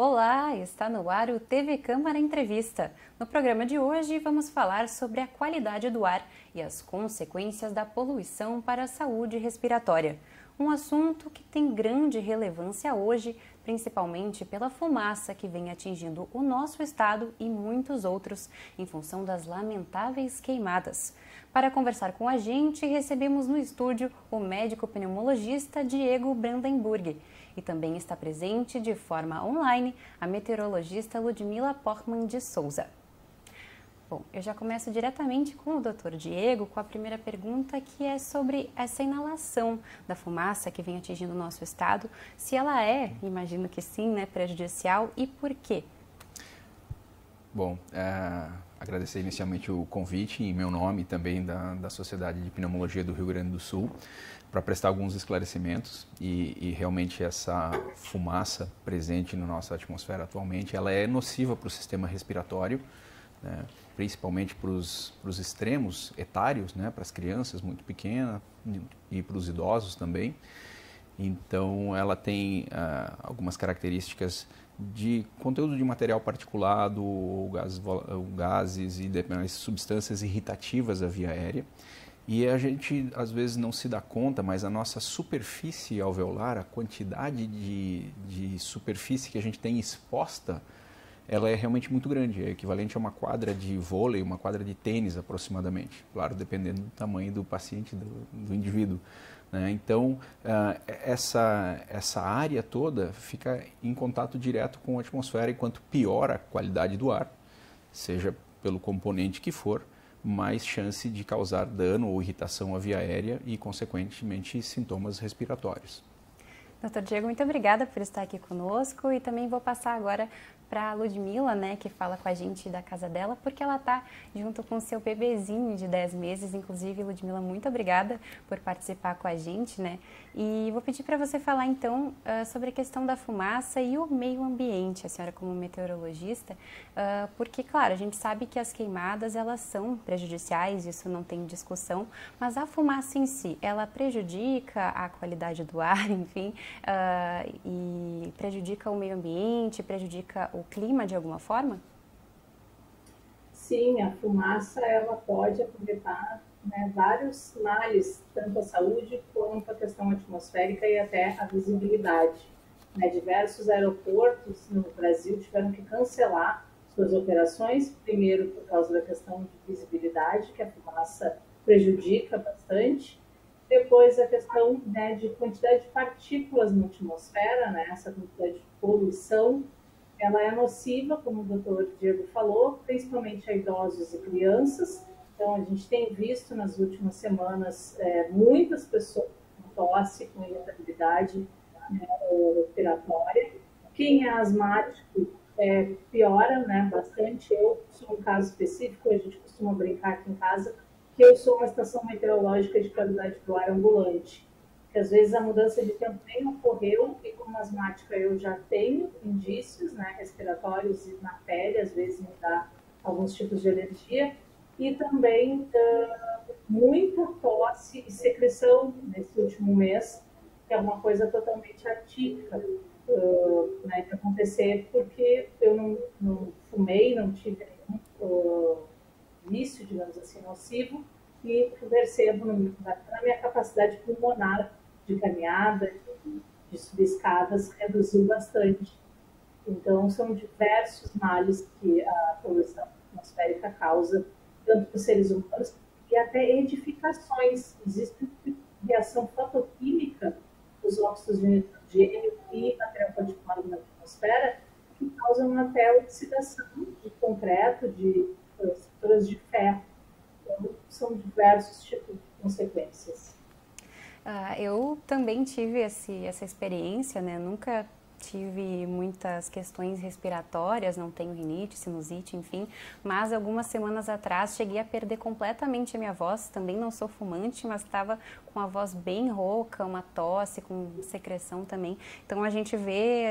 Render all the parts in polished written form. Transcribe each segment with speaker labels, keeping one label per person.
Speaker 1: Olá, está no ar o TV Câmara Entrevista. No programa de hoje vamos falar sobre a qualidade do ar e as consequências da poluição para a saúde respiratória. Um assunto que tem grande relevância hoje, principalmente pela fumaça que vem atingindo o nosso estado e muitos outros, em função das lamentáveis queimadas. Para conversar com a gente, recebemos no estúdio o médico pneumologista Diego Brandenburg. E também está presente de forma online a meteorologista Ludmila Portman de Souza. Bom, eu já começo diretamente com o Dr. Diego com a primeira pergunta, que é sobre essa inalação da fumaça que vem atingindo o nosso estado, se ela é, imagino que sim, né, prejudicial e por quê?
Speaker 2: Bom, agradecer inicialmente o convite em meu nome e também da Sociedade de Pneumologia do Rio Grande do Sul para prestar alguns esclarecimentos e realmente essa fumaça presente na nossa atmosfera atualmente, ela é nociva para o sistema respiratório, né, principalmente para os extremos etários, né, para as crianças muito pequenas e para os idosos também. Então ela tem algumas características de conteúdo de material particulado, gases e demais substâncias irritativas à via aérea. E a gente às vezes não se dá conta, mas a nossa superfície alveolar, a quantidade de superfície que a gente tem exposta, ela é realmente muito grande, é equivalente a uma quadra de vôlei, uma quadra de tênis aproximadamente, claro, dependendo do tamanho do paciente, do indivíduo. Então, essa área toda fica em contato direto com a atmosfera, e quanto pior a qualidade do ar, seja pelo componente que for, mais chance de causar dano ou irritação à via aérea e, consequentemente, sintomas respiratórios.
Speaker 1: Dr. Diego, muito obrigada por estar aqui conosco, e também vou passar agora para a Ludmila, né, que fala com a gente da casa dela, porque ela está junto com o seu bebezinho de 10 meses. Inclusive, Ludmila, muito obrigada por participar com a gente, né? E vou pedir para você falar, então, sobre a questão da fumaça e o meio ambiente, a senhora como meteorologista, porque, claro, a gente sabe que as queimadas, elas são prejudiciais, isso não tem discussão, mas a fumaça em si, ela prejudica a qualidade do ar, enfim, e prejudica o meio ambiente, prejudica o clima de alguma forma?
Speaker 3: Sim, a fumaça ela pode acarretar, né, vários males, tanto à saúde quanto à questão atmosférica e até a visibilidade. Diversos aeroportos no Brasil tiveram que cancelar suas operações, primeiro por causa da questão de visibilidade, que a fumaça prejudica bastante. Depois a questão, né, de quantidade de partículas na atmosfera, né, essa quantidade de poluição, ela é nociva, como o doutor Diego falou, principalmente a idosos e crianças. Então, a gente tem visto nas últimas semanas muitas pessoas com tosse, com irritabilidade, né, respiratória. Quem é asmático piora, né, bastante. Eu sou um caso específico, a gente costuma brincar aqui em casa, que eu sou uma estação meteorológica de qualidade do ar ambulante. Que às vezes a mudança de tempo nem ocorreu, e como asmática eu já tenho indícios, né, respiratórios e na pele, às vezes me dá alguns tipos de alergia, e também muita tosse e secreção nesse último mês, que é uma coisa totalmente atípica, né, de acontecer, porque eu não fumei, não tive nenhum vício, digamos assim, nocivo, e percebo na minha capacidade pulmonar de caminhada, de subir escadas, reduziu bastante. Então, são diversos males que a poluição atmosférica causa, tanto para os seres humanos e até edificações. Existe reação fotoquímica dos óxidos de nitrogênio e material particulado na atmosfera que causam até oxidação de concreto, de estruturas de ferro. Então, são diversos tipos de consequências.
Speaker 1: Eu também tive essa experiência, né? Nunca tive muitas questões respiratórias, não tenho rinite, sinusite, enfim, mas algumas semanas atrás cheguei a perder completamente a minha voz. Também não sou fumante, mas estava com a voz bem rouca, uma tosse, com secreção também. Então a gente vê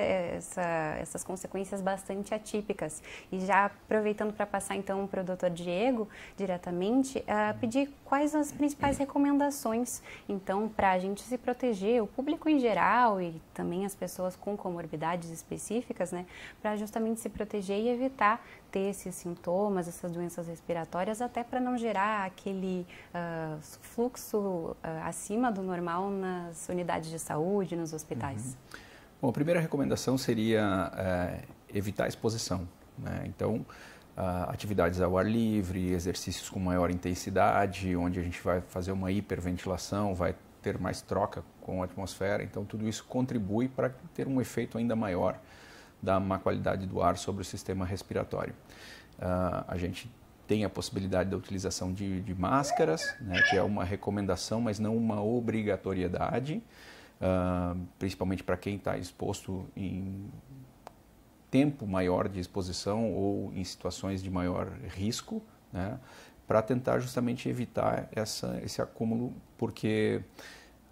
Speaker 1: essas consequências bastante atípicas. E já aproveitando para passar então para o Dr. Diego diretamente, pedir quais as principais recomendações então para a gente se proteger, o público em geral e também as pessoas com comorbidades comorbidades específicas, né, para justamente se proteger e evitar ter esses sintomas, essas doenças respiratórias, até para não gerar aquele fluxo acima do normal nas unidades de saúde, nos hospitais.
Speaker 2: Bom, a primeira recomendação seria evitar a exposição, né? Então, atividades ao ar livre, exercícios com maior intensidade, onde a gente vai fazer uma hiperventilação, vai ter mais troca com a atmosfera, então tudo isso contribui para ter um efeito ainda maior da má qualidade do ar sobre o sistema respiratório. A gente tem a possibilidade da utilização de máscaras, né, que é uma recomendação, mas não uma obrigatoriedade, principalmente para quem está exposto em tempo maior de exposição ou em situações de maior risco, né, para tentar justamente evitar esse acúmulo, porque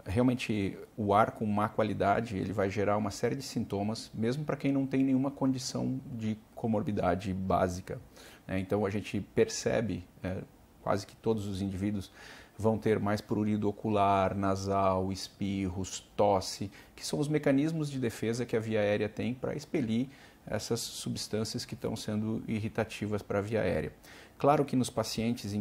Speaker 2: realmente o ar com má qualidade ele vai gerar uma série de sintomas, mesmo para quem não tem nenhuma condição de comorbidade básica, né? Então a gente percebe, quase que todos os indivíduos vão ter mais prurido ocular, nasal, espirros, tosse, que são os mecanismos de defesa que a via aérea tem para expelir essas substâncias que estão sendo irritativas para a via aérea. Claro que nos pacientes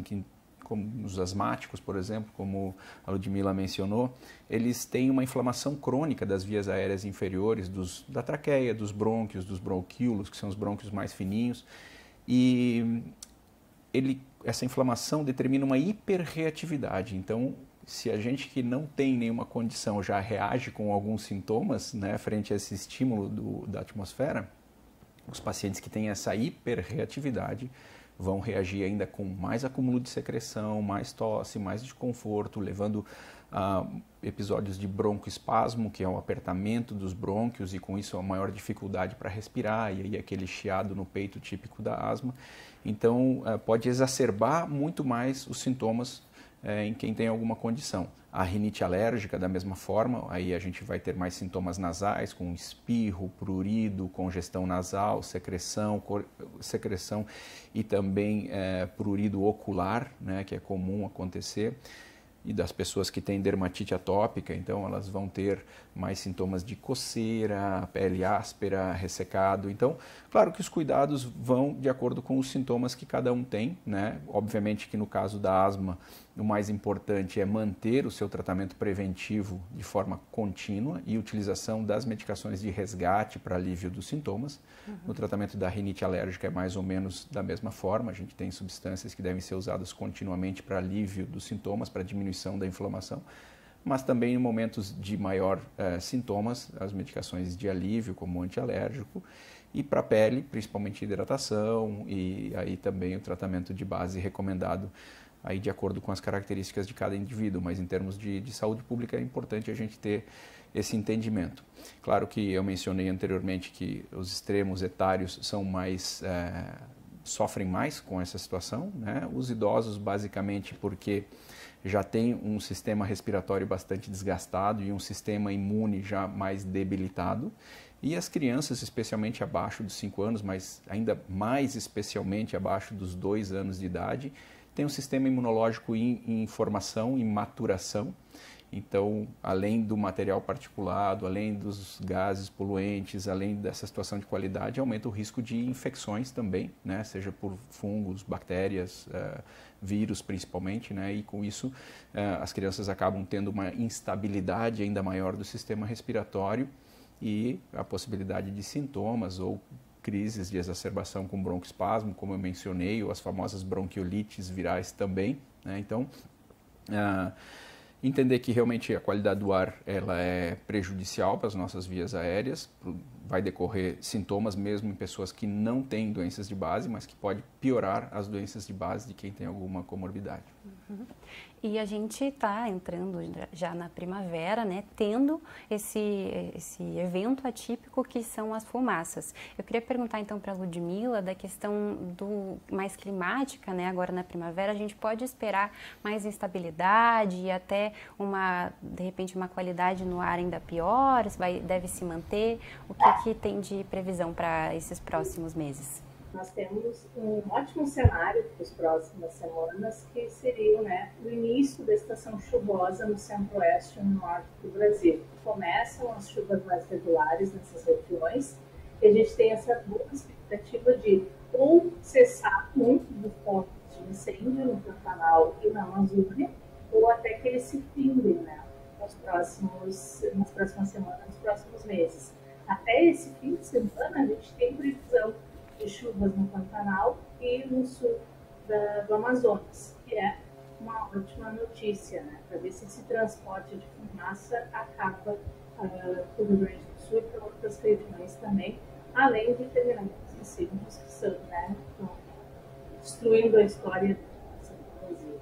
Speaker 2: como nos asmáticos, por exemplo, como a Ludmila mencionou, eles têm uma inflamação crônica das vias aéreas inferiores, da traqueia, dos brônquios, dos bronquíolos, que são os brônquios mais fininhos, e essa inflamação determina uma hiperreatividade. Então, se a gente que não tem nenhuma condição já reage com alguns sintomas, né, frente a esse estímulo da atmosfera, os pacientes que têm essa hiperreatividade vão reagir ainda com mais acúmulo de secreção, mais tosse, mais desconforto, levando a episódios de broncoespasmo, que é o apertamento dos brônquios e com isso a maior dificuldade para respirar e aí aquele chiado no peito típico da asma. Então pode exacerbar muito mais os sintomas em quem tem alguma condição. A rinite alérgica, da mesma forma, aí a gente vai ter mais sintomas nasais, com espirro, prurido, congestão nasal, secreção e também prurido ocular, né, que é comum acontecer. E das pessoas que têm dermatite atópica, então elas vão ter mais sintomas de coceira, pele áspera, ressecado. Então, claro que os cuidados vão de acordo com os sintomas que cada um tem, né? Obviamente que no caso da asma, o mais importante é manter o seu tratamento preventivo de forma contínua e utilização das medicações de resgate para alívio dos sintomas. No tratamento da rinite alérgica é mais ou menos da mesma forma, a gente tem substâncias que devem ser usadas continuamente para alívio dos sintomas, para diminuição da inflamação, mas também em momentos de maior sintomas, as medicações de alívio, como antialérgico, e para a pele, principalmente hidratação, e aí também o tratamento de base recomendado aí de acordo com as características de cada indivíduo, mas em termos de saúde pública é importante a gente ter esse entendimento. Claro que eu mencionei anteriormente que os extremos etários são sofrem mais com essa situação, né? Os idosos basicamente porque já tem um sistema respiratório bastante desgastado e um sistema imune já mais debilitado, e as crianças, especialmente abaixo dos 5 anos, mas ainda mais especialmente abaixo dos 2 anos de idade, tem um sistema imunológico em formação, em maturação. Então, além do material particulado, além dos gases poluentes, além dessa situação de qualidade, aumenta o risco de infecções também, né? Seja por fungos, bactérias, vírus principalmente, né? E com isso as crianças acabam tendo uma instabilidade ainda maior do sistema respiratório e a possibilidade de sintomas ou crises de exacerbação com broncoespasmo, como eu mencionei, ou as famosas bronquiolites virais também, né? Então, entender que realmente a qualidade do ar ela é prejudicial para as nossas vias aéreas, vai decorrer sintomas mesmo em pessoas que não têm doenças de base, mas que pode piorar as doenças de base de quem tem alguma comorbidade.
Speaker 1: Uhum. E a gente está entrando já na primavera, né, tendo esse evento atípico que são as fumaças. Eu queria perguntar então para a Ludmila da questão mais climática, né, agora na primavera, a gente pode esperar mais instabilidade e até de repente uma qualidade no ar ainda pior, deve se manter? O que tem de previsão para esses próximos meses?
Speaker 3: nós temos um ótimo cenário para as próximas semanas, que seria, né, o início da estação chuvosa no centro-oeste e no norte do Brasil. Começam as chuvas mais regulares nessas regiões e a gente tem essa boa expectativa de ou cessar muito dos focos de incêndio no Pantanal e na Amazônia, ou até que eles se findem, né, nas próximas semanas, nos próximos meses. Até esse fim de semana, a gente tem previsão de chuvas no Pantanal e no sul do Amazonas, que é uma ótima notícia, né, para ver se esse transporte de fumaça acaba para o Rio Grande do Sul e para outras regiões também, além de terminar os incêndios que são, né, destruindo a história do Brasil.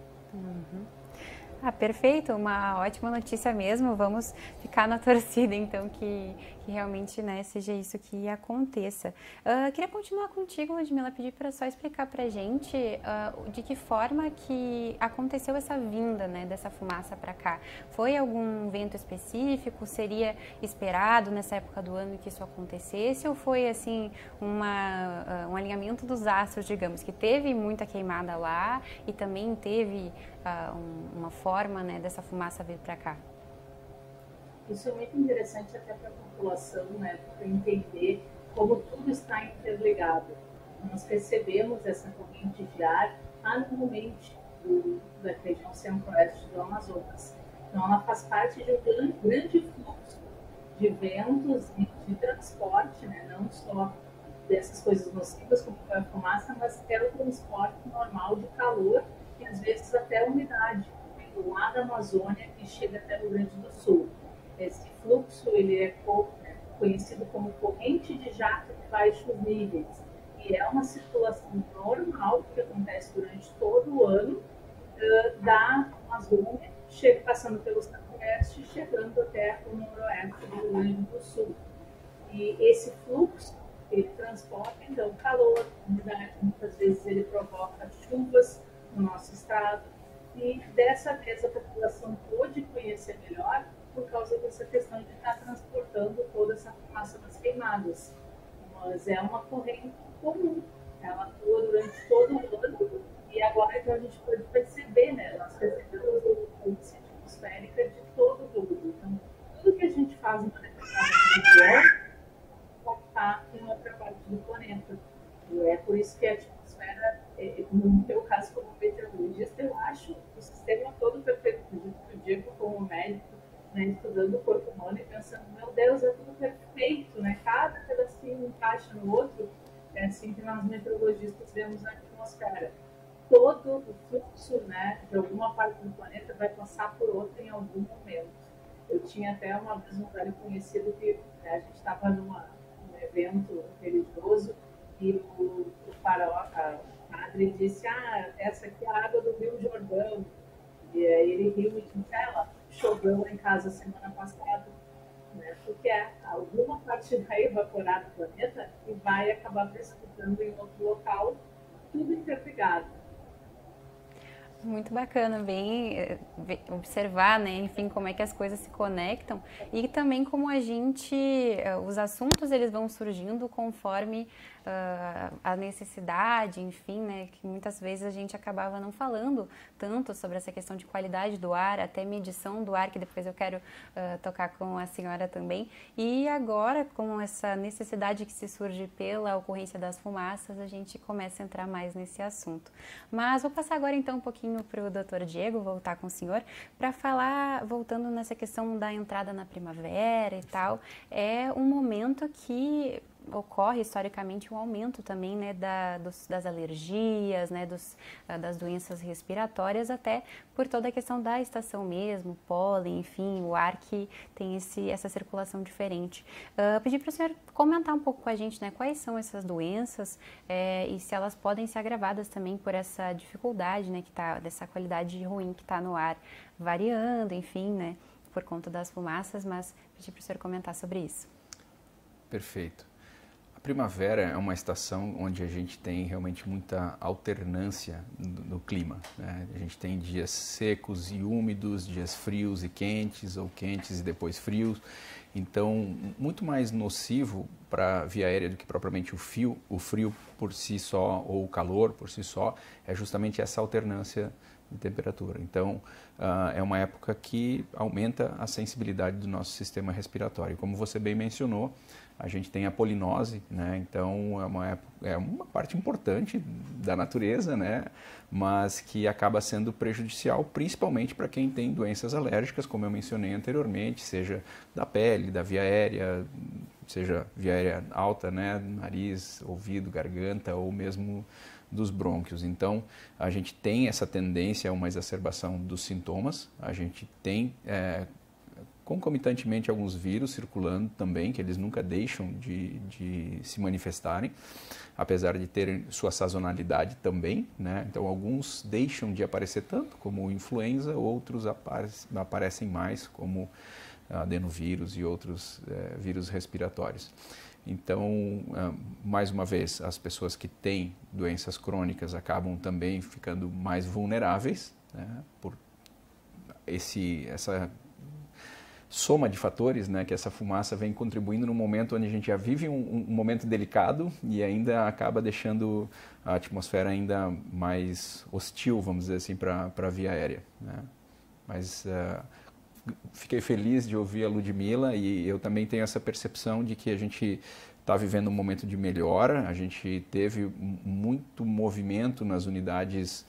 Speaker 1: Perfeito, uma ótima notícia mesmo. Vamos ficar na torcida, então, que realmente, né, seja isso que aconteça. Queria continuar contigo, Ludmila, pedir para só explicar para a gente de que forma que aconteceu essa vinda, né, dessa fumaça para cá. Foi algum vento específico? Seria esperado nessa época do ano que isso acontecesse? Ou foi, assim, um alinhamento dos astros, digamos, que teve muita queimada lá e também teve uma forma, né, dessa fumaça vir para cá?
Speaker 3: Isso é muito interessante até para a população, né, para entender como tudo está interligado. Nós recebemos essa corrente de ar anualmente da região centro-oeste do Amazonas. Então, ela faz parte de um grande fluxo de ventos e de transporte, né, não só dessas coisas nocivas como a fumaça, mas até o transporte normal de calor e às vezes até a umidade, lá da Amazônia e chega até o Rio Grande do Sul. Esse fluxo ele é conhecido como corrente de jato de baixos níveis e é uma circulação normal que acontece durante todo o ano da Amazônia, passando pelo centro-oeste, chegando até o noroeste do Rio Grande do Sul. E esse fluxo ele transporta então calor, umidade, muitas vezes ele provoca chuvas no nosso estado. E dessa vez a população pôde conhecer melhor por causa dessa questão de estar transportando toda essa fumaça das queimadas. Mas é uma corrente comum, ela atua durante todo o ano e agora então a gente pode perceber, né? Nós recebemos a índice atmosférica de todo o mundo. Então, tudo que a gente faz em uma determinada região pode estar em outra parte do planeta. E é por isso que a atmosfera, no meu caso como meteorologista, eu acho o sistema todo perfeito. Eu digo como médico, né, estudando o corpo humano e pensando, meu Deus, é tudo perfeito, né? Cada pedacinho encaixa no outro. É assim que nós meteorologistas vemos a atmosfera. Todo o fluxo, né, de alguma parte do planeta vai passar por outra em algum momento. Eu tinha até uma vez um velho conhecido que a gente estava num evento religioso e o padre disse, essa aqui é a água do Rio Jordão. E aí ele riu e disse, ela choveu lá em casa semana passada, né? Porque alguma parte vai evaporar do planeta e vai acabar precipitando em outro local, tudo interligado.
Speaker 1: Muito bacana, bem observar, né, enfim, como é que as coisas se conectam e também como os assuntos eles vão surgindo conforme a necessidade, enfim, né, que muitas vezes a gente acabava não falando tanto sobre essa questão de qualidade do ar, até medição do ar, que depois eu quero tocar com a senhora também. E agora, com essa necessidade que se surge pela ocorrência das fumaças, a gente começa a entrar mais nesse assunto. Mas vou passar agora então um pouquinho para o Dr. Diego, voltar com o senhor, para falar, voltando nessa questão da entrada na primavera e tal, é um momento que ocorre historicamente um aumento também, né, das alergias, né, das doenças respiratórias, até por toda a questão da estação mesmo, pólen, enfim, o ar que tem essa circulação diferente. Pedi para o senhor comentar um pouco com a gente, né, quais são essas doenças e se elas podem ser agravadas também por essa dificuldade, né, dessa qualidade ruim que está no ar variando, enfim, né, por conta das fumaças, mas pedi para o senhor comentar sobre isso.
Speaker 2: Perfeito. A primavera é uma estação onde a gente tem realmente muita alternância no clima, né? A gente tem dias secos e úmidos, dias frios e quentes, ou quentes e depois frios. Então, muito mais nocivo para a via aérea do que propriamente o frio por si só, ou o calor por si só, é justamente essa alternância de temperatura. Então, é uma época que aumenta a sensibilidade do nosso sistema respiratório. Como você bem mencionou, a gente tem a polinose, né? Então é uma parte importante da natureza, né? Mas que acaba sendo prejudicial principalmente para quem tem doenças alérgicas, como eu mencionei anteriormente, seja da pele, da via aérea, seja via aérea alta, né? Nariz, ouvido, garganta ou mesmo dos brônquios. Então, a gente tem essa tendência a uma exacerbação dos sintomas, a gente tem concomitantemente alguns vírus circulando também, que eles nunca deixam de se manifestarem, apesar de terem sua sazonalidade também, né? Então, alguns deixam de aparecer tanto, como influenza, outros aparecem mais, como adenovírus e outros vírus respiratórios. Então, mais uma vez, as pessoas que têm doenças crônicas acabam também ficando mais vulneráveis, né, por essa soma de fatores, né, que essa fumaça vem contribuindo no momento onde a gente já vive um momento delicado e ainda acaba deixando a atmosfera ainda mais hostil, vamos dizer assim, para a via aérea, né? Mas fiquei feliz de ouvir a Ludmila e eu também tenho essa percepção de que a gente está vivendo um momento de melhora, a gente teve muito movimento nas unidades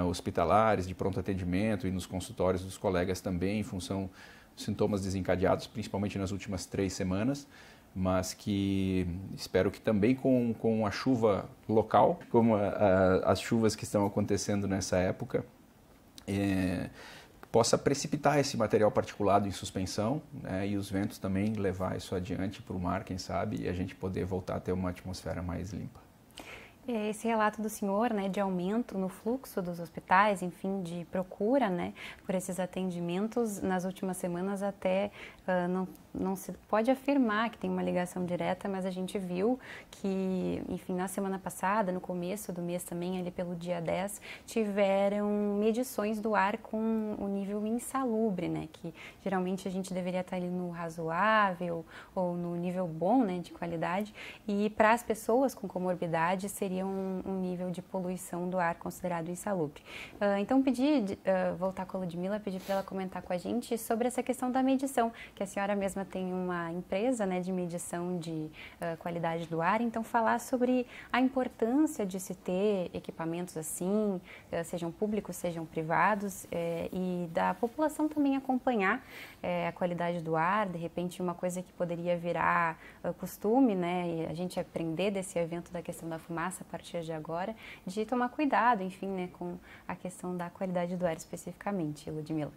Speaker 2: hospitalares, de pronto atendimento e nos consultórios dos colegas também, em função dos sintomas desencadeados, principalmente nas últimas 3 semanas, mas que espero que também com a chuva local, como as chuvas que estão acontecendo nessa época, possa precipitar esse material particulado em suspensão, né, e os ventos também levar isso adiante para o mar, quem sabe, e a gente poder voltar a ter uma atmosfera mais limpa.
Speaker 1: Esse relato do senhor, né, de aumento no fluxo dos hospitais, enfim, de procura, né, por esses atendimentos, nas últimas semanas até não se pode afirmar que tem uma ligação direta, mas a gente viu que, enfim, na semana passada, no começo do mês também, ali pelo dia 10, tiveram medições do ar com o nível insalubre, né, que geralmente a gente deveria estar ali no razoável ou no nível bom, né, de qualidade, e para as pessoas com comorbidade seria um nível de poluição do ar considerado insalubre. Então, voltar com a Ludmila, pedir para ela comentar com a gente sobre essa questão da medição, que a senhora mesma tem uma empresa, né, de medição de qualidade do ar, então falar sobre a importância de se ter equipamentos assim, sejam públicos, sejam privados, e da população também acompanhar a qualidade do ar, de repente uma coisa que poderia virar costume, né, e a gente aprender desse evento da questão da fumaça a partir de agora, de tomar cuidado, enfim, né, com a questão da qualidade do ar especificamente, Ludmila.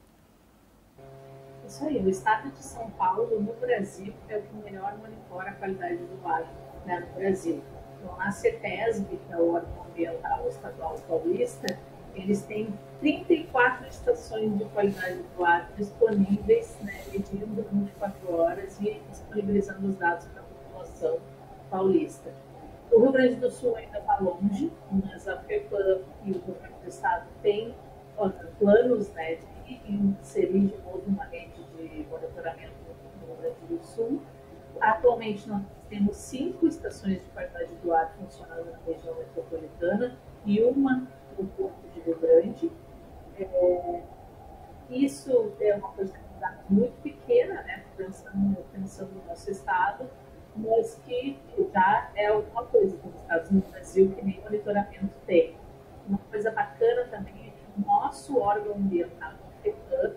Speaker 3: Isso aí, o estado de São Paulo, no Brasil, é o que melhor monitora a qualidade do ar, né, no Brasil. Então, a CETESB, que é o órgão ambiental estadual paulista, eles têm 34 estações de qualidade do ar disponíveis, né, medindo 24 horas e disponibilizando os dados para a população paulista. O Rio Grande do Sul ainda está longe, mas a FEPAM e o governo do estado têm planos, né, de inserir de novo uma rede de monitoramento no Rio Grande do Sul. Atualmente nós temos 5 estações de qualidade do ar funcionando na região metropolitana e uma no Porto de Rio Grande. Isso é uma quantidade muito pequena, né, pensando no nosso estado, mas que já é alguma coisa, como estados no Brasil que nem monitoramento tem. Uma coisa bacana também é que o nosso órgão ambiental, o FEPAM,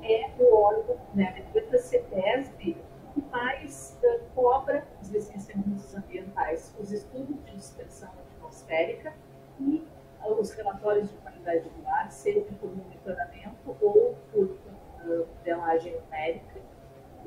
Speaker 3: é o órgão, né, da CETESB, que mais cobra os licenciamentos ambientais, os estudos de dispersão atmosférica e os relatórios de qualidade do ar, seja por monitoramento ou por modelagem numérica.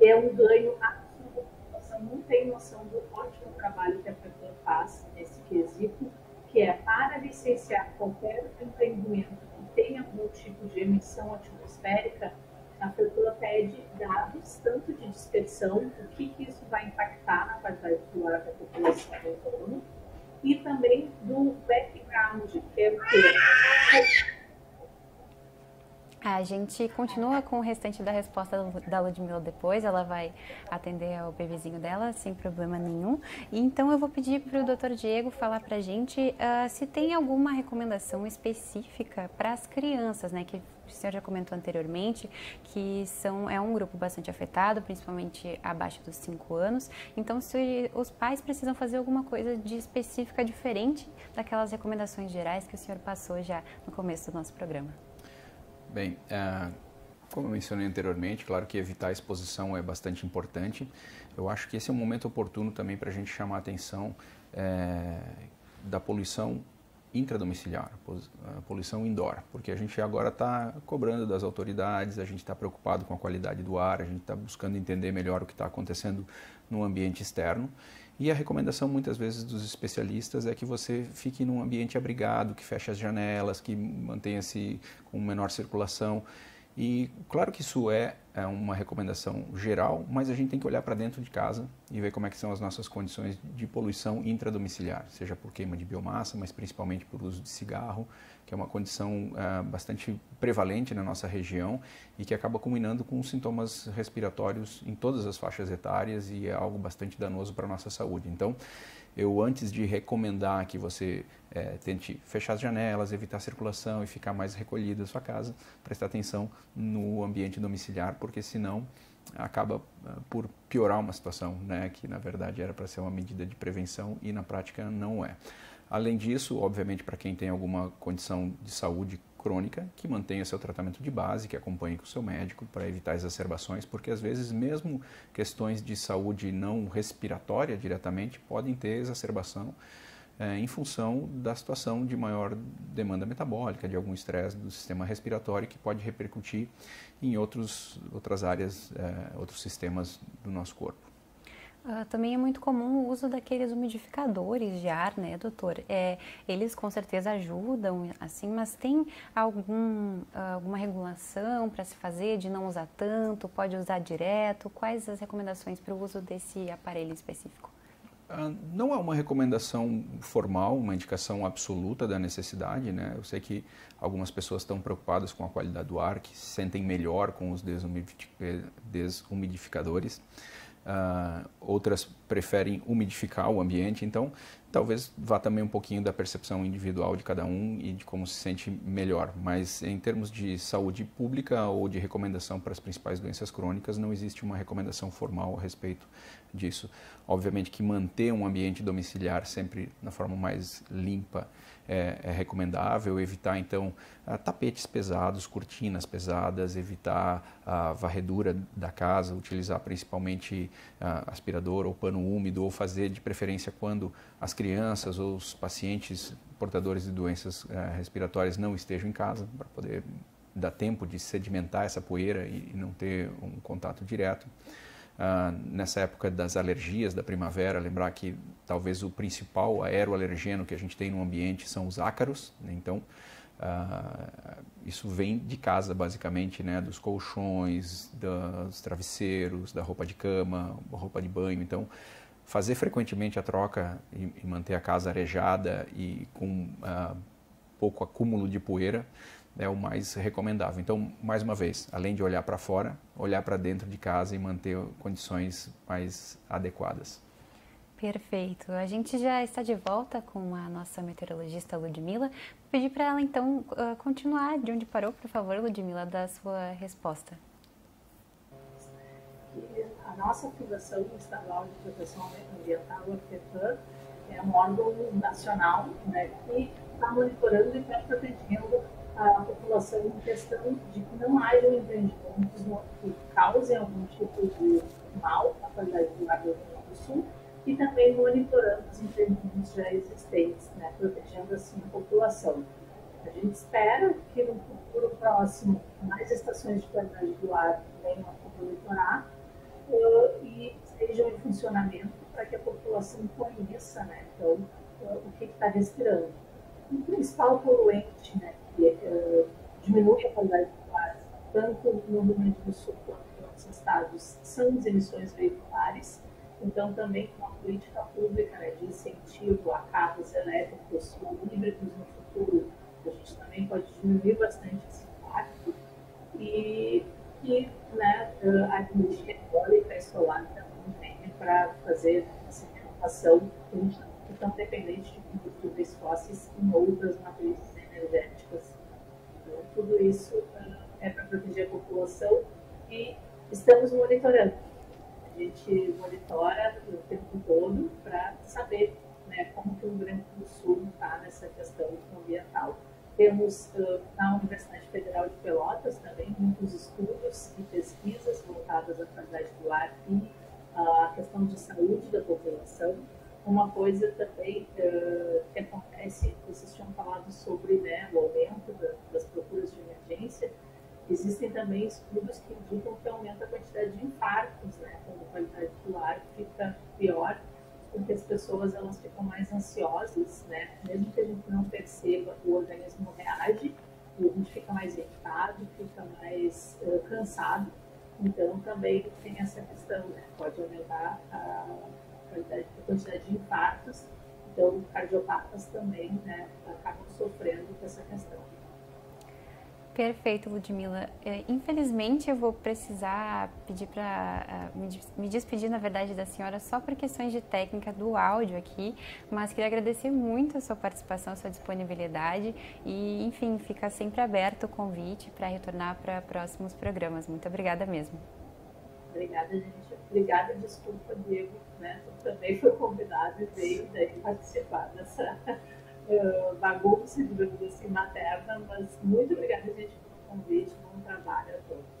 Speaker 3: É um ganho absoluto. Não tem noção do ótimo trabalho que a FEPAM faz nesse quesito, que é para licenciar qualquer empreendimento que tenha algum tipo de emissão atmosférica, a prefeitura pede dados, tanto de dispersão, o que isso vai impactar na qualidade do ar da população do entorno, e também do background, que é o quê?
Speaker 1: A gente continua com o restante da resposta da Ludmila depois, ela vai atender ao bebezinho dela sem problema nenhum. E então eu vou pedir para o Dr. Diego falar para a gente se tem alguma recomendação específica para as crianças, né? Que o senhor já comentou anteriormente, que é um grupo bastante afetado, principalmente abaixo dos 5 anos. Então, se os pais precisam fazer alguma coisa de específica diferente daquelas recomendações gerais que o senhor passou já no começo do nosso programa.
Speaker 2: Bem, como eu mencionei anteriormente, claro que evitar a exposição é bastante importante. Eu acho que esse é um momento oportuno também para a gente chamar a atenção da poluição intradomiciliar, a poluição indoor, porque a gente agora está cobrando das autoridades, a gente está preocupado com a qualidade do ar, a gente está buscando entender melhor o que está acontecendo no ambiente externo. E a recomendação muitas vezes dos especialistas é que você fique num ambiente abrigado, que feche as janelas, que mantenha-se com menor circulação. E claro que isso é uma recomendação geral, mas a gente tem que olhar para dentro de casa e ver como é que são as nossas condições de poluição intradomiciliar, seja por queima de biomassa, mas principalmente por uso de cigarro, que é uma condição bastante prevalente na nossa região e que acaba culminando com sintomas respiratórios em todas as faixas etárias e é algo bastante danoso para a nossa saúde. Então, eu antes de recomendar que você tente fechar as janelas, evitar a circulação e ficar mais recolhido na sua casa, prestar atenção no ambiente domiciliar, porque senão acaba por piorar uma situação, né, que na verdade era para ser uma medida de prevenção e na prática não é. Além disso, obviamente, para quem tem alguma condição de saúde crônica, que mantenha seu tratamento de base, que acompanhe com o seu médico para evitar exacerbações, porque às vezes mesmo questões de saúde não respiratória diretamente podem ter exacerbação em função da situação de maior demanda metabólica, de algum estresse do sistema respiratório que pode repercutir em outras áreas, outros sistemas do nosso corpo.
Speaker 1: Também é muito comum o uso daqueles umidificadores de ar, né, doutor? Eles com certeza ajudam, assim, mas tem alguma regulação para se fazer de não usar tanto? Pode usar direto? Quais as recomendações para o uso desse aparelho específico?
Speaker 2: Não há uma recomendação formal, uma indicação absoluta da necessidade, né? Eu sei que algumas pessoas estão preocupadas com a qualidade do ar, que se sentem melhor com os desumidificadores. Outras preferem umidificar o ambiente, então talvez vá também um pouquinho da percepção individual de cada um e de como se sente melhor, mas em termos de saúde pública ou de recomendação para as principais doenças crônicas, não existe uma recomendação formal a respeito disso. Obviamente que manter um ambiente domiciliar sempre na forma mais limpa é recomendável, evitar então tapetes pesados, cortinas pesadas, evitar a varredura da casa, utilizar principalmente aspirador ou pano úmido, ou fazer de preferência quando as crianças ou os pacientes portadores de doenças respiratórias não estejam em casa, para poder dar tempo de sedimentar essa poeira e não ter um contato direto. Nessa época das alergias da primavera, lembrar que talvez o principal aeroalergeno que a gente tem no ambiente são os ácaros, né? Então isso vem de casa basicamente, né? Dos colchões, dos travesseiros, da roupa de cama, roupa de banho. Então fazer frequentemente a troca e manter a casa arejada e com pouco acúmulo de poeira é o mais recomendável. Então, mais uma vez, além de olhar para fora, olhar para dentro de casa e manter condições mais adequadas.
Speaker 1: Perfeito. A gente já está de volta com a nossa meteorologista Ludmila. Vou pedir para ela, então, continuar de onde parou, por favor, Ludmila, da sua resposta.
Speaker 3: A nossa Fundação Estadual de Proteção Ambiental, a FEPAM, é um órgão nacional, né, que está monitorando e está protegendo a população em questão de que não haja empreendimentos que causem algum tipo de mal à qualidade do ar do Rio Grande do Sul e também monitorando os empreendimentos já existentes, né, protegendo assim a população. A gente espera que no futuro próximo mais estações de qualidade do ar venham a monitorar e estejam em funcionamento para que a população conheça, né, então, o que está respirando. O principal poluente, né, que diminui a qualidade do ar tanto no Rio Grande do Sul quanto em outros estados, são as emissões veiculares. Então, também com uma política pública, né, de incentivo a carros elétricos ou híbridos no futuro, a gente também pode diminuir bastante esse impacto. E né, a energia eólica e solar também vem para fazer essa renovação, que a gente não fica tão dependente de combustíveis fósseis em outras matrizes energéticas. Então, tudo isso é para proteger a população e estamos monitorando. A gente monitora o tempo todo para saber, né, como que o Rio Grande do Sul está nessa questão ambiental. Temos na Universidade Federal de Pelotas também muitos estudos e pesquisas voltadas à qualidade do ar e à questão de saúde da população. Uma coisa também que acontece, vocês tinham falado sobre, né, o aumento das procuras de emergência. Existem também estudos que indicam que aumenta a quantidade de infartos, né, quando a qualidade do ar fica pior, porque as pessoas elas ficam mais ansiosas, né, mesmo que a gente não perceba, o organismo reage, e a gente fica mais irritado, fica mais cansado. Então também tem essa questão, né, pode aumentar a quantidade de infartos, então cardiopatas também, né, acabam sofrendo com essa questão.
Speaker 1: Perfeito, Ludmila. Infelizmente, eu vou precisar pedir para me despedir, na verdade, da senhora só por questões de técnica do áudio aqui, mas queria agradecer muito a sua participação, a sua disponibilidade e, enfim, fica sempre aberto o convite para retornar para próximos programas. Muito obrigada mesmo.
Speaker 3: Obrigada, gente. Obrigada e desculpa, Diego, né? Eu também fui convidado e veio daí participar dessa bagunça, digamos assim, materna, mas muito obrigada, gente, pelo convite, bom trabalho a todos.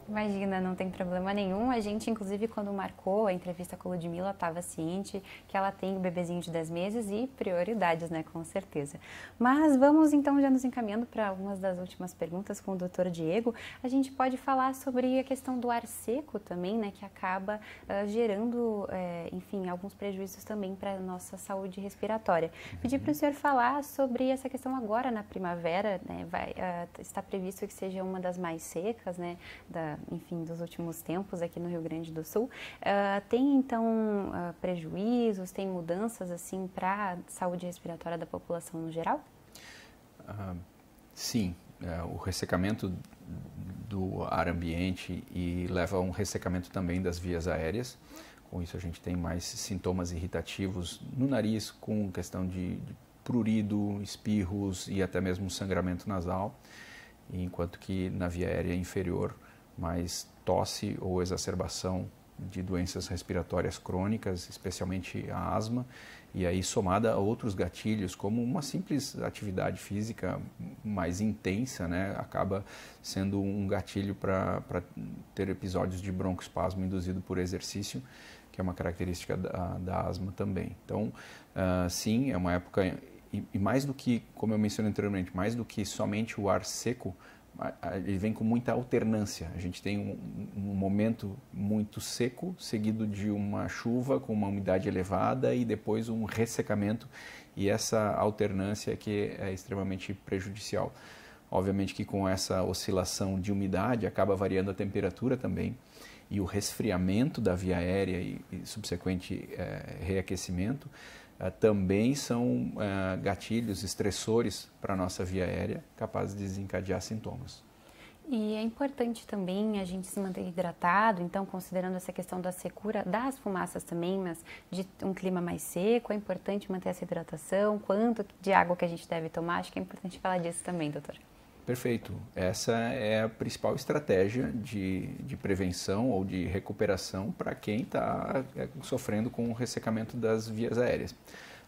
Speaker 1: Imagina, não tem problema nenhum. A gente, inclusive, quando marcou a entrevista com a Ludmila, estava ciente que ela tem o bebezinho de 10 meses e prioridades, né, com certeza. Mas vamos, então, já nos encaminhando para algumas das últimas perguntas com o Dr. Diego. A gente pode falar sobre a questão do ar seco também, né, que acaba gerando, enfim, alguns prejuízos também para a nossa saúde respiratória. Pedir para o senhor falar sobre essa questão agora na primavera, né, está previsto que seja uma das mais secas, né, enfim, dos últimos tempos aqui no Rio Grande do Sul. Tem, então, prejuízos, tem mudanças, assim, para a saúde respiratória da população no geral?
Speaker 2: Sim, o ressecamento do ar ambiente e leva a um ressecamento também das vias aéreas. Com isso a gente tem mais sintomas irritativos no nariz, com questão de prurido, espirros e até mesmo sangramento nasal, enquanto que na via aérea inferior mais tosse ou exacerbação de doenças respiratórias crônicas, especialmente a asma, e aí somada a outros gatilhos, como uma simples atividade física mais intensa, né, acaba sendo um gatilho para ter episódios de broncoespasmo induzido por exercício, que é uma característica da asma também. Então, sim, é uma época, e mais do que, como eu mencionei anteriormente, mais do que somente o ar seco, ele vem com muita alternância. A gente tem um momento muito seco, seguido de uma chuva com uma umidade elevada e depois um ressecamento, e essa alternância que é extremamente prejudicial. Obviamente que com essa oscilação de umidade acaba variando a temperatura também, e o resfriamento da via aérea e subsequente reaquecimento também são gatilhos, estressores para a nossa via aérea, capazes de desencadear sintomas.
Speaker 1: E é importante também a gente se manter hidratado, então, considerando essa questão da secura das fumaças também, mas de um clima mais seco, é importante manter essa hidratação, quanto de água que a gente deve tomar, acho que é importante falar disso também, doutor.
Speaker 2: Perfeito. Essa é a principal estratégia de prevenção ou de recuperação para quem está sofrendo com o ressecamento das vias aéreas.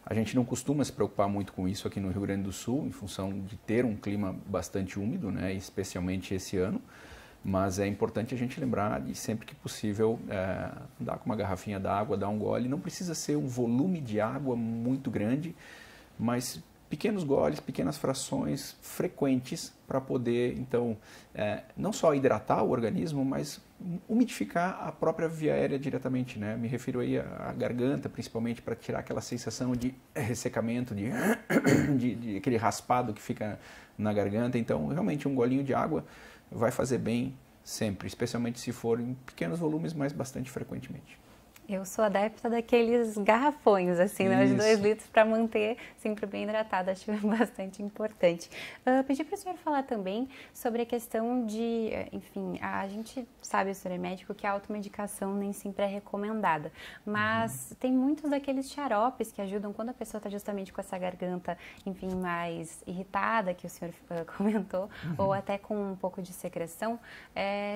Speaker 2: A gente não costuma se preocupar muito com isso aqui no Rio Grande do Sul, em função de ter um clima bastante úmido, né, especialmente esse ano, mas é importante a gente lembrar de sempre que possível andar com uma garrafinha d'água, dar um gole. Não precisa ser um volume de água muito grande, mas pequenos goles, pequenas frações frequentes para poder, então, não só hidratar o organismo, mas umidificar a própria via aérea diretamente, né? Me refiro aí à garganta, principalmente para tirar aquela sensação de ressecamento, de aquele raspado que fica na garganta. Então, realmente, um golinho de água vai fazer bem sempre, especialmente se for em pequenos volumes, mas bastante frequentemente.
Speaker 1: Eu sou adepta daqueles garrafões, assim, né, de 2 litros para manter sempre bem hidratada, acho bastante importante. Pedi para o senhor falar também sobre a questão de, enfim, a gente sabe, o senhor é médico, que a automedicação nem sempre é recomendada, mas tem muitos daqueles xaropes que ajudam quando a pessoa está justamente com essa garganta, enfim, mais irritada, que o senhor comentou, ou até com um pouco de secreção.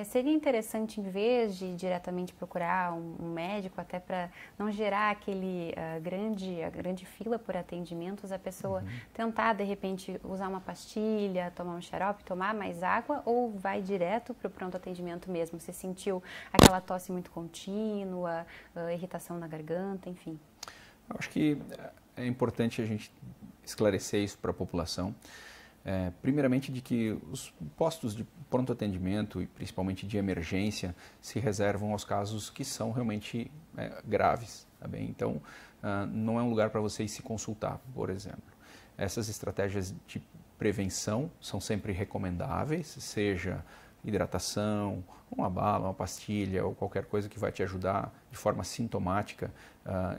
Speaker 1: Seria interessante, em vez de diretamente procurar um médico, até para não gerar aquele grande fila por atendimentos, a pessoa tentar, de repente, usar uma pastilha, tomar um xarope, tomar mais água, ou vai direto para o pronto atendimento mesmo? Você sentiu aquela tosse muito contínua, irritação na garganta, enfim?
Speaker 2: Eu acho que é importante a gente esclarecer isso para a população. Primeiramente, de que os postos de pronto atendimento e principalmente de emergência se reservam aos casos que são realmente graves, tá bem? Então, não é um lugar para vocês se consultar, por exemplo. Essas estratégias de prevenção são sempre recomendáveis, seja hidratação, uma bala, uma pastilha ou qualquer coisa que vai te ajudar de forma sintomática.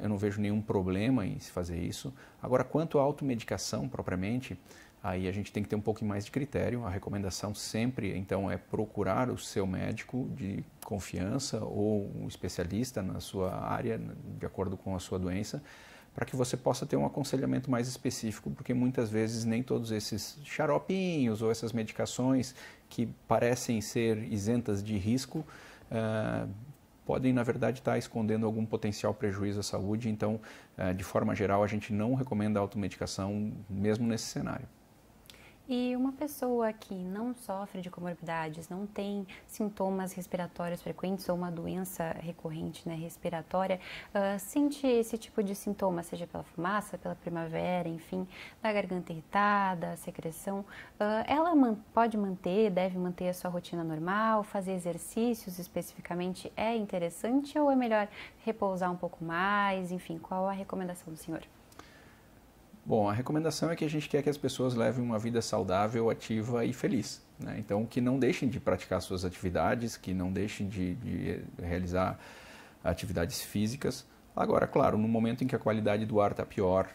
Speaker 2: Eu não vejo nenhum problema em se fazer isso. Agora, quanto à automedicação propriamente, aí a gente tem que ter um pouco mais de critério. A recomendação sempre, então, é procurar o seu médico de confiança ou um especialista na sua área, de acordo com a sua doença, para que você possa ter um aconselhamento mais específico, porque muitas vezes nem todos esses xaropinhos ou essas medicações que parecem ser isentas de risco podem, na verdade, estar escondendo algum potencial prejuízo à saúde. Então, de forma geral, a gente não recomenda a automedicação mesmo nesse cenário.
Speaker 1: E uma pessoa que não sofre de comorbidades, não tem sintomas respiratórios frequentes ou uma doença recorrente, né, respiratória, sente esse tipo de sintoma, seja pela fumaça, pela primavera, enfim, da garganta irritada, secreção, ela pode manter, deve manter a sua rotina normal, fazer exercícios especificamente é interessante ou é melhor repousar um pouco mais, enfim, qual a recomendação do senhor?
Speaker 2: Bom, a recomendação é que a gente quer que as pessoas levem uma vida saudável, ativa e feliz, né? Então, que não deixem de praticar suas atividades, que não deixem de realizar atividades físicas. Agora, claro, no momento em que a qualidade do ar está pior,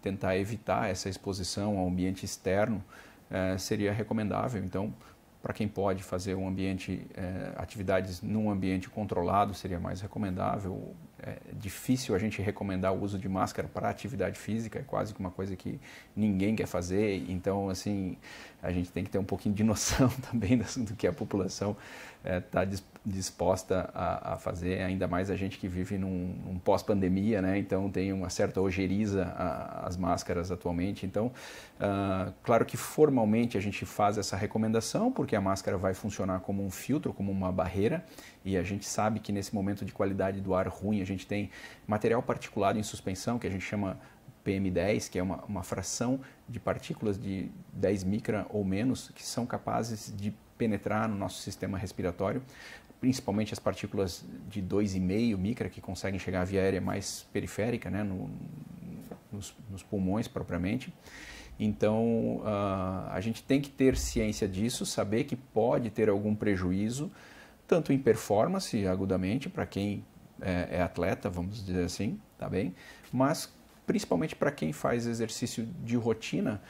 Speaker 2: tentar evitar essa exposição ao ambiente externo seria recomendável. Então, para quem pode fazer atividades num ambiente controlado, seria mais recomendável. É difícil a gente recomendar o uso de máscara para atividade física, é quase que uma coisa que ninguém quer fazer. Então, assim, a gente tem que ter um pouquinho de noção também do que a população está disposta a fazer, ainda mais a gente que vive num pós-pandemia, né? Então tem uma certa ojeriza às máscaras atualmente. Então, claro que formalmente a gente faz essa recomendação, porque a máscara vai funcionar como um filtro, como uma barreira, e a gente sabe que nesse momento de qualidade do ar ruim, a gente tem material particulado em suspensão, que a gente chama PM10, que é uma fração de partículas de 10 micra ou menos, que são capazes de penetrar no nosso sistema respiratório, principalmente as partículas de 2,5 micra, que conseguem chegar à via aérea mais periférica, né, nos pulmões propriamente. Então, a gente tem que ter ciência disso, saber que pode ter algum prejuízo, tanto em performance, agudamente, para quem é atleta, vamos dizer assim, tá bem? Mas principalmente para quem faz exercício de rotina,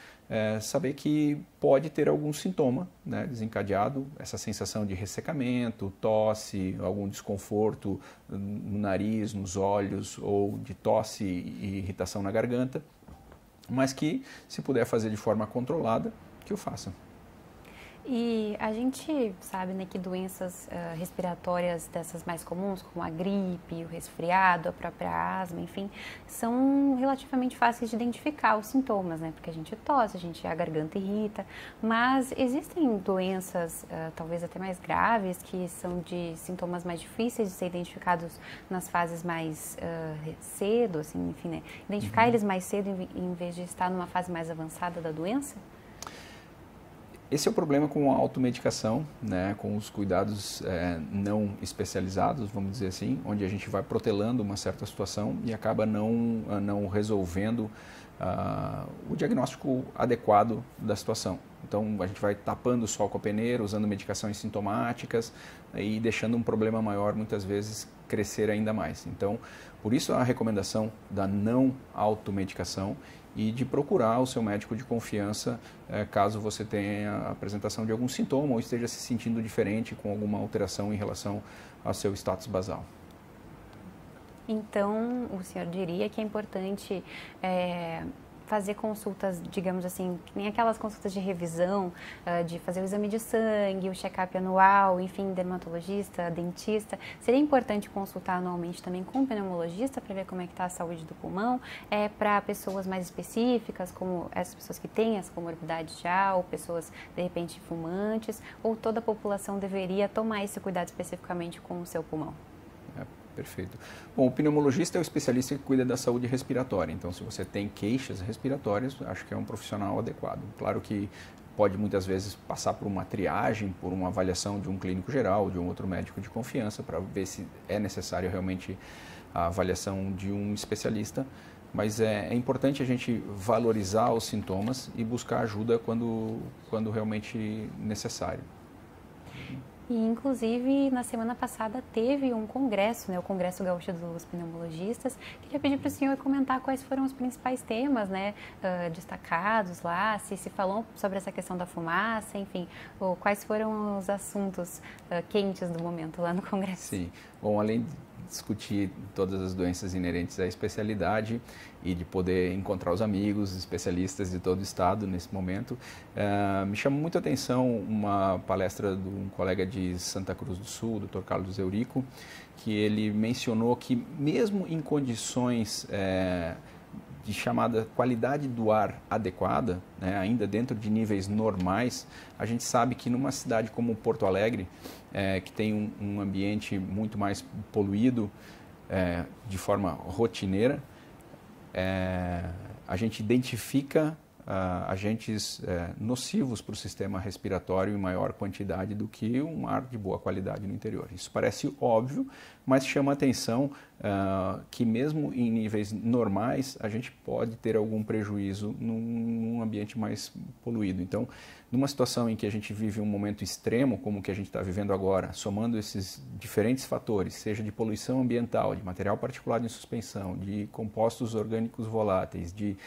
Speaker 2: saber que pode ter algum sintoma, né, desencadeado, essa sensação de ressecamento, tosse, algum desconforto no nariz, nos olhos, ou de tosse e irritação na garganta, mas que, se puder fazer de forma controlada, que o faça.
Speaker 1: E a gente sabe, né, que doenças respiratórias dessas mais comuns, como a gripe, o resfriado, a própria asma, enfim, são relativamente fáceis de identificar os sintomas, né? Porque a gente tosse, a garganta irrita, mas existem doenças talvez até mais graves que são de sintomas mais difíceis de ser identificados nas fases mais cedo, assim, enfim, né? Identificar eles mais cedo em vez de estar numa fase mais avançada da doença?
Speaker 2: Esse é o problema com a automedicação, né, com os cuidados não especializados, vamos dizer assim, onde a gente vai protelando uma certa situação e acaba não resolvendo o diagnóstico adequado da situação. Então, a gente vai tapando só com a peneira, usando medicações sintomáticas e deixando um problema maior, muitas vezes, crescer ainda mais. Então, por isso a recomendação da não automedicação e de procurar o seu médico de confiança caso você tenha a apresentação de algum sintoma ou esteja se sentindo diferente com alguma alteração em relação ao seu status basal.
Speaker 1: Então, o senhor diria que é importante fazer consultas, digamos assim, que nem aquelas consultas de revisão, de fazer o exame de sangue, o check-up anual, enfim, dermatologista, dentista. Seria importante consultar anualmente também com o pneumologista para ver como é que está a saúde do pulmão, para pessoas mais específicas, como essas pessoas que têm as comorbidades já, ou pessoas, de repente, fumantes, ou toda a população deveria tomar esse cuidado especificamente com o seu pulmão?
Speaker 2: Perfeito. Bom, o pneumologista é o especialista que cuida da saúde respiratória, então se você tem queixas respiratórias, acho que é um profissional adequado. Claro que pode muitas vezes passar por uma triagem, por uma avaliação de um clínico geral, de um outro médico de confiança, para ver se é necessário realmente a avaliação de um especialista, mas é importante a gente valorizar os sintomas e buscar ajuda quando realmente necessário.
Speaker 1: E, inclusive, na semana passada teve um congresso, né, o Congresso Gaúcho dos Pneumologistas. Queria pedir para o senhor comentar quais foram os principais temas, né, destacados lá, se falou sobre essa questão da fumaça, enfim, ou quais foram os assuntos quentes do momento lá no Congresso.
Speaker 2: Sim, bom, além de discutir todas as doenças inerentes à especialidade e de poder encontrar os amigos, especialistas de todo o estado nesse momento, me chamou muito a atenção uma palestra de um colega de Santa Cruz do Sul, Dr. Carlos Eurico, que ele mencionou que mesmo em condições de chamada qualidade do ar adequada, né, ainda dentro de níveis normais, a gente sabe que numa cidade como Porto Alegre, que tem um ambiente muito mais poluído de forma rotineira, a gente identifica agentes nocivos para o sistema respiratório em maior quantidade do que um ar de boa qualidade no interior. Isso parece óbvio, mas chama a atenção que mesmo em níveis normais a gente pode ter algum prejuízo num ambiente mais poluído. Então, numa situação em que a gente vive um momento extremo, como o que a gente está vivendo agora, somando esses diferentes fatores, seja de poluição ambiental, de material particulado em suspensão, de compostos orgânicos voláteis, de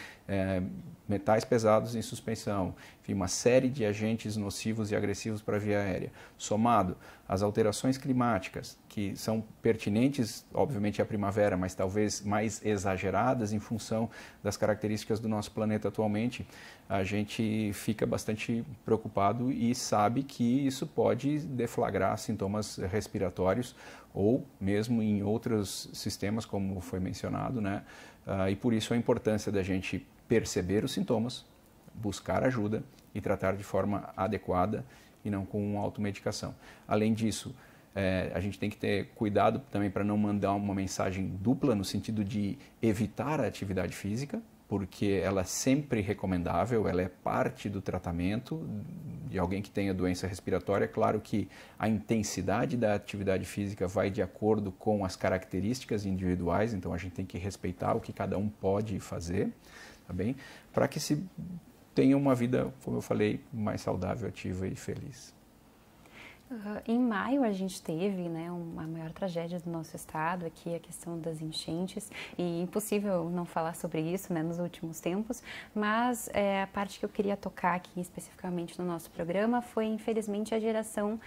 Speaker 2: metais pesados em suspensão, enfim, uma série de agentes nocivos e agressivos para a via aérea, somado às alterações climáticas, que são pertinentes, obviamente, à primavera, mas talvez mais exageradas em função das características do nosso planeta atualmente, a gente fica bastante preocupado e sabe que isso pode deflagrar sintomas respiratórios ou mesmo em outros sistemas, como foi mencionado, né? E por isso a importância da gente perceber os sintomas, buscar ajuda e tratar de forma adequada e não com automedicação. Além disso, a gente tem que ter cuidado também para não mandar uma mensagem dupla no sentido de evitar a atividade física, porque ela é sempre recomendável, ela é parte do tratamento de alguém que tenha doença respiratória. É claro que a intensidade da atividade física vai de acordo com as características individuais, então a gente tem que respeitar o que cada um pode fazer, tá bem? Para que se tenha uma vida, como eu falei, mais saudável, ativa e feliz.
Speaker 1: Em maio a gente teve, né, a maior tragédia do nosso estado, aqui a questão das enchentes, e impossível não falar sobre isso, né, nos últimos tempos, mas a parte que eu queria tocar aqui especificamente no nosso programa foi, infelizmente, a geração,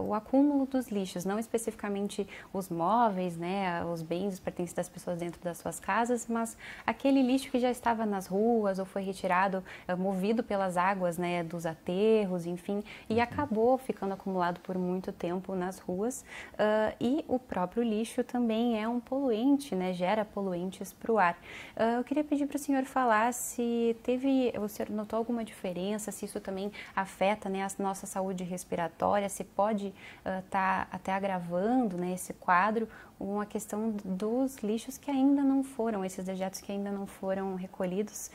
Speaker 1: o acúmulo dos lixos, não especificamente os móveis, né, os bens, os pertences das pessoas dentro das suas casas, mas aquele lixo que já estava nas ruas ou foi retirado, movido pelas águas, né, dos aterros, enfim, e acabou ficando acumulado por muito tempo nas ruas, e o próprio lixo também é um poluente, né, gera poluentes para o ar. Eu queria pedir para o senhor falar se o senhor notou alguma diferença, se isso também afeta, né, a nossa saúde respiratória, se pode estar até agravando, né, esse quadro, uma questão dos lixos que ainda não foram, esses dejetos que ainda não foram recolhidos.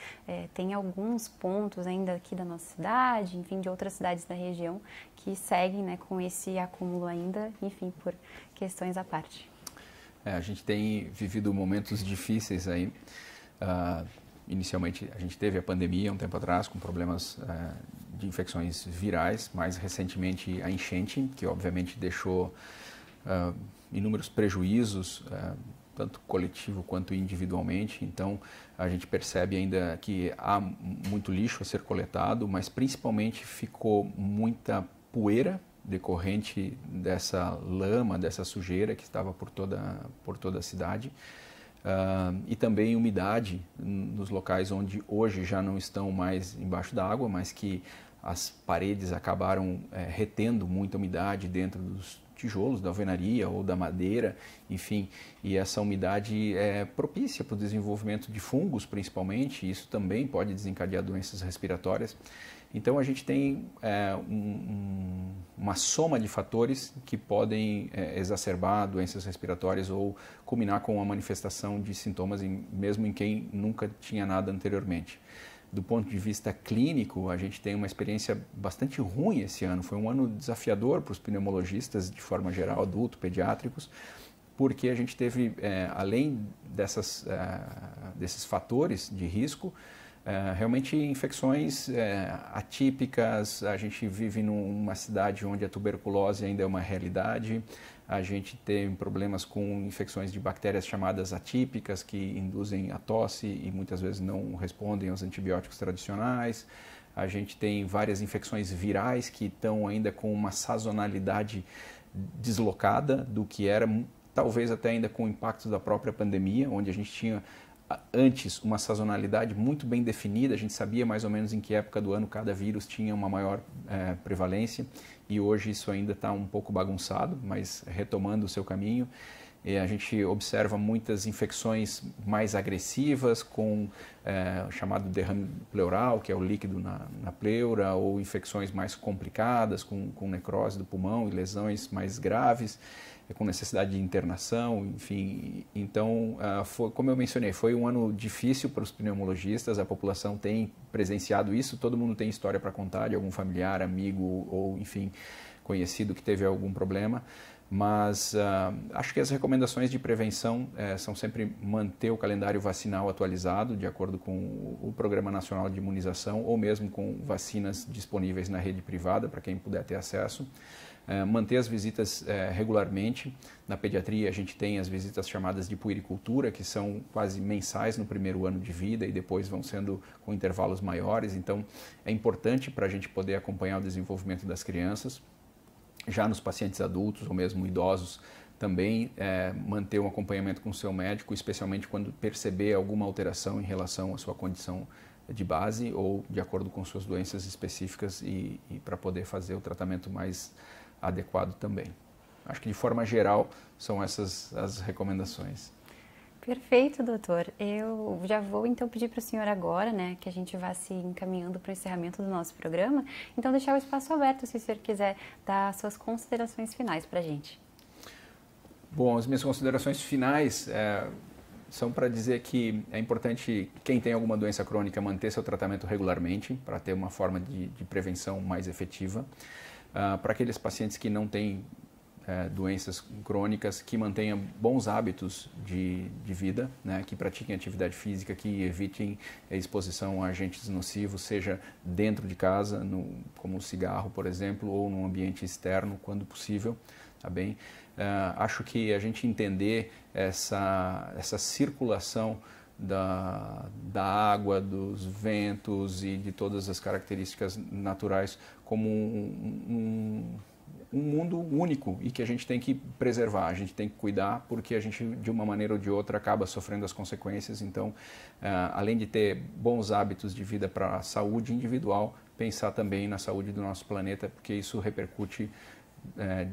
Speaker 1: Tem alguns pontos ainda aqui da nossa cidade, enfim, de outras cidades da região, que seguem, né, com esse acúmulo ainda, enfim, por questões à parte.
Speaker 2: A gente tem vivido momentos difíceis aí. Inicialmente, a gente teve a pandemia um tempo atrás, com problemas de infecções virais, mais recentemente a enchente, que obviamente deixou inúmeros prejuízos, tanto coletivo quanto individualmente. Então, a gente percebe ainda que há muito lixo a ser coletado, mas principalmente ficou muita poeira decorrente dessa lama, dessa sujeira que estava por toda a cidade. E também umidade nos locais onde hoje já não estão mais embaixo da água, mas que as paredes acabaram retendo muita umidade dentro dos tijolos da alvenaria ou da madeira, enfim, e essa umidade é propícia para o desenvolvimento de fungos, principalmente, e isso também pode desencadear doenças respiratórias. Então, a gente tem uma soma de fatores que podem exacerbar doenças respiratórias ou culminar com a manifestação de sintomas mesmo em quem nunca tinha nada anteriormente. Do ponto de vista clínico, a gente tem uma experiência bastante ruim esse ano. Foi um ano desafiador para os pneumologistas, de forma geral, adultos, pediátricos, porque a gente teve, além desses fatores de risco, realmente infecções atípicas. A gente vive numa cidade onde a tuberculose ainda é uma realidade. A gente tem problemas com infecções de bactérias chamadas atípicas, que induzem a tosse e muitas vezes não respondem aos antibióticos tradicionais. A gente tem várias infecções virais que estão ainda com uma sazonalidade deslocada do que era, talvez até ainda com o impacto da própria pandemia, onde a gente tinha antes uma sazonalidade muito bem definida, a gente sabia mais ou menos em que época do ano cada vírus tinha uma maior prevalência, e hoje isso ainda está um pouco bagunçado, mas retomando o seu caminho. A gente observa muitas infecções mais agressivas, com o chamado derrame pleural, que é o líquido na pleura, ou infecções mais complicadas, com necrose do pulmão e lesões mais graves, com necessidade de internação, enfim. Então, como eu mencionei, foi um ano difícil para os pneumologistas, a população tem presenciado isso, todo mundo tem história para contar de algum familiar, amigo ou, enfim, conhecido que teve algum problema, mas acho que as recomendações de prevenção são sempre manter o calendário vacinal atualizado, de acordo com o Programa Nacional de Imunização, ou mesmo com vacinas disponíveis na rede privada, para quem puder ter acesso. Manter as visitas regularmente. Na pediatria a gente tem as visitas chamadas de puericultura, que são quase mensais no primeiro ano de vida e depois vão sendo com intervalos maiores. Então é importante para a gente poder acompanhar o desenvolvimento das crianças. Já nos pacientes adultos ou mesmo idosos também manter um acompanhamento com o seu médico, especialmente quando perceber alguma alteração em relação à sua condição de base ou de acordo com suas doenças específicas e para poder fazer o tratamento mais adequado também. Acho que de forma geral são essas as recomendações.
Speaker 1: Perfeito, doutor. Eu já vou então pedir para o senhor agora, né, que a gente vá se encaminhando para o encerramento do nosso programa, então deixar o espaço aberto se o senhor quiser dar suas considerações finais para a gente.
Speaker 2: Bom, as minhas considerações finais são para dizer que é importante quem tem alguma doença crônica manter seu tratamento regularmente para ter uma forma de prevenção mais efetiva. Para aqueles pacientes que não têm doenças crônicas, que mantenham bons hábitos de vida, né, que pratiquem atividade física, que evitem a exposição a agentes nocivos, seja dentro de casa, como o cigarro, por exemplo, ou num ambiente externo, quando possível. Tá bem? Acho que a gente entender essa circulação da água, dos ventos e de todas as características naturais como um mundo único e que a gente tem que preservar, a gente tem que cuidar, porque a gente, de uma maneira ou de outra, acaba sofrendo as consequências. Então, além de ter bons hábitos de vida para a saúde individual, pensar também na saúde do nosso planeta, porque isso repercute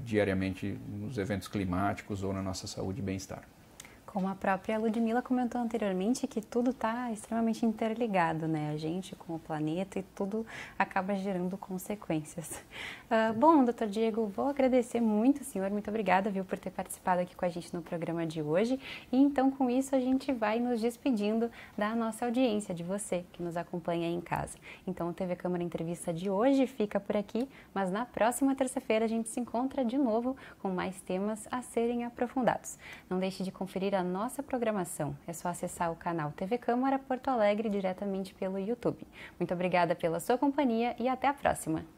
Speaker 2: diariamente nos eventos climáticos ou na nossa saúde e bem-estar.
Speaker 1: Como a própria Ludmila comentou anteriormente, que tudo está extremamente interligado, né? A gente com o planeta, e tudo acaba gerando consequências. Bom, doutor Diego, vou agradecer muito, senhor. Muito obrigada, viu, por ter participado aqui com a gente no programa de hoje. E então, com isso, a gente vai nos despedindo da nossa audiência, de você que nos acompanha aí em casa. Então, o TV Câmara Entrevista de hoje fica por aqui, mas na próxima terça-feira a gente se encontra de novo com mais temas a serem aprofundados. Não deixe de conferir a nossa programação. É só acessar o canal TV Câmara Porto Alegre diretamente pelo YouTube. Muito obrigada pela sua companhia e até a próxima!